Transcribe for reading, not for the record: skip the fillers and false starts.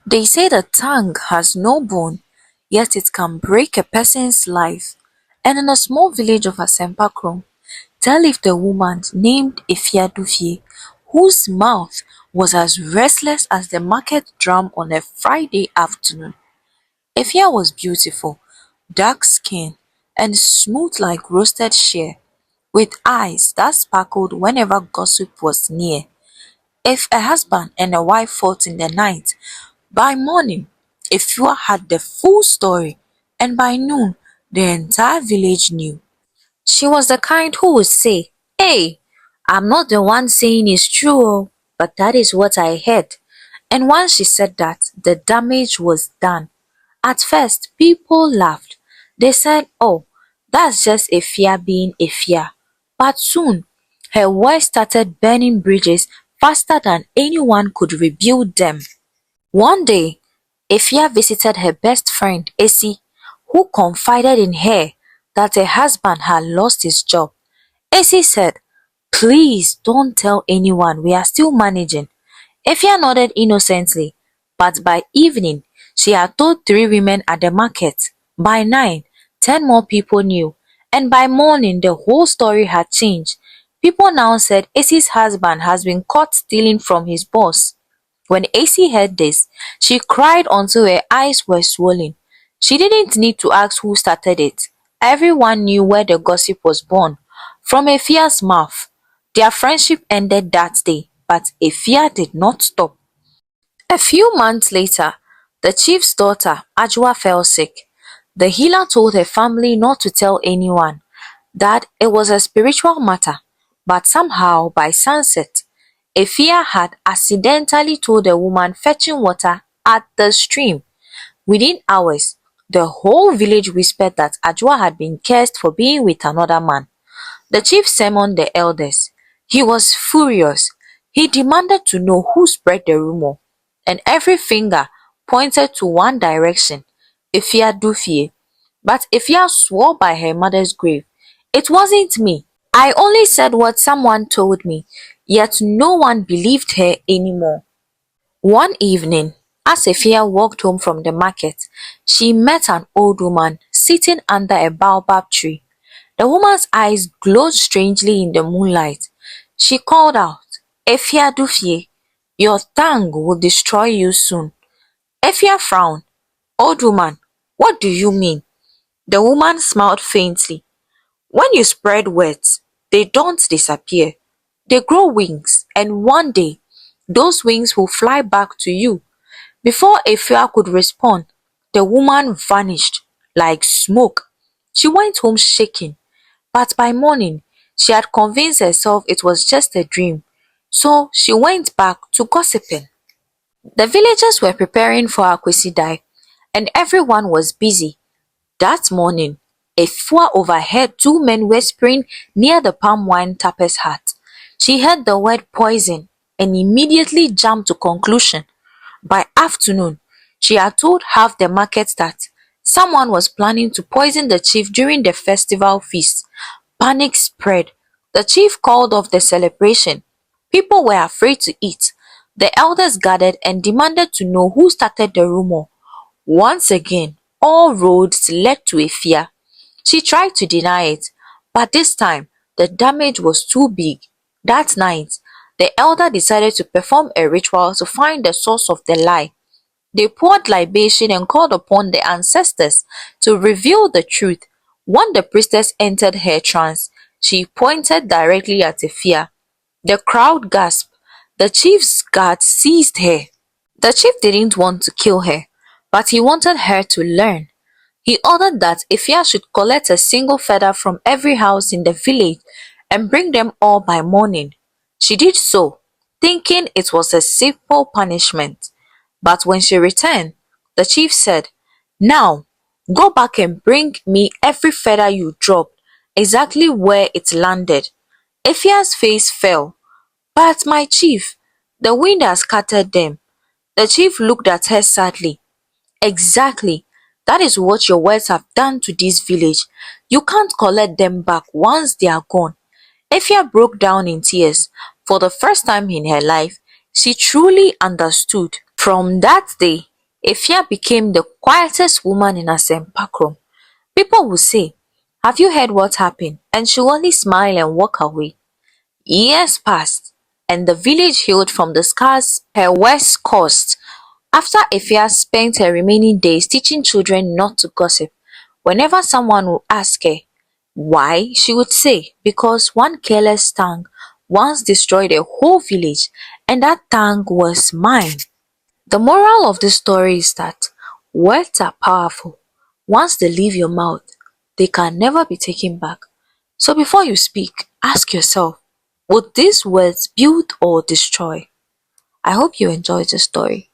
They say the tongue has no bone, yet it can break a person's life. And in a small village of Asempakrom, there lived a woman named Efiadufie, whose mouth was as restless as the market drum on a Friday afternoon. Efia was beautiful, dark-skinned, and smooth like roasted shea, with eyes that sparkled whenever gossip was near. If a husband and a wife fought in the night, by morning Efua had the full story, and by noon the entire village knew. She was the kind who would say, "Hey, I'm not the one saying it's true, oh, but that is what I heard." And once she said that, the damage was done. At first, people laughed. They said, "Oh, that's just Efia being Efia." But soon, her words started burning bridges faster than anyone could rebuild them. One day, Efia visited her best friend Esi, who confided in her that her husband had lost his job. Esi said, "Please don't tell anyone, we are still managing." Efia nodded innocently, but by evening she had told 3 women at the market. By 9, 10 more people knew, and by morning the whole story had changed. People now said Esi's husband has been caught stealing from his boss. When Esi heard this, she cried until her eyes were swollen. She didn't need to ask who started it. Everyone knew where the gossip was born, from Efia's mouth. Their friendship ended that day, but Efia did not stop. A few months later, the chief's daughter, Ajwa, fell sick. The healer told her family not to tell anyone, that it was a spiritual matter, but somehow by sunset, Efia had accidentally told a woman fetching water at the stream. Within hours, the whole village whispered that Ajwa had been cursed for being with another man. The chief summoned the elders. He was furious. He demanded to know who spread the rumor, and every finger pointed to one direction, Efia Dufie. But Efia swore by her mother's grave, "It wasn't me. I only said what someone told me." Yet no one believed her anymore. One evening, as Efia walked home from the market, she met an old woman sitting under a baobab tree. The woman's eyes glowed strangely in the moonlight. She called out, "Efia Dufie, your tongue will destroy you soon." Efia frowned. "Old woman, what do you mean?" The woman smiled faintly. "When you spread words, they don't disappear. They grow wings, and one day, those wings will fly back to you." Before Efia could respond, the woman vanished like smoke. She went home shaking, but by morning, she had convinced herself it was just a dream, so she went back to gossiping. The villagers were preparing for Akwesidai, and everyone was busy. That morning, Efua overheard 2 men whispering near the palm wine tapper's hut. She heard the word poison and immediately jumped to conclusion. By afternoon, she had told half the market that someone was planning to poison the chief during the festival feast. Panic spread. The chief called off the celebration. People were afraid to eat. The elders gathered and demanded to know who started the rumor. Once again, all roads led to Efia. She tried to deny it, but this time the damage was too big. That night, the elder decided to perform a ritual to find the source of the lie. They poured libation and called upon the ancestors to reveal the truth. When the priestess entered her trance, she pointed directly at Efia. The crowd gasped. The chief's guard seized her. The chief didn't want to kill her, but he wanted her to learn. He ordered that Efia should collect a single feather from every house in the village and bring them all by morning. She did so, thinking it was a simple punishment. But when she returned, the chief said, "Now, go back and bring me every feather you dropped, exactly where it landed." Efia's face fell. "But my chief, the wind has scattered them." The chief looked at her sadly. "Exactly. That is what your words have done to this village. You can't collect them back once they are gone." Efia broke down in tears. For the first time in her life, she truly understood. From that day, Efia became the quietest woman in Asempakrom. People would say, "Have you heard what happened?" And she would only smile and walk away. Years passed, and the village healed from the scars her words caused. After Efia spent her remaining days teaching children not to gossip, whenever someone would ask her why, she would say, "Because one careless tongue once destroyed a whole village, and that tongue was mine." The moral of this story is that words are powerful. Once they leave your mouth, they can never be taken back. So before you speak, ask yourself, would these words build or destroy? I hope you enjoyed the story.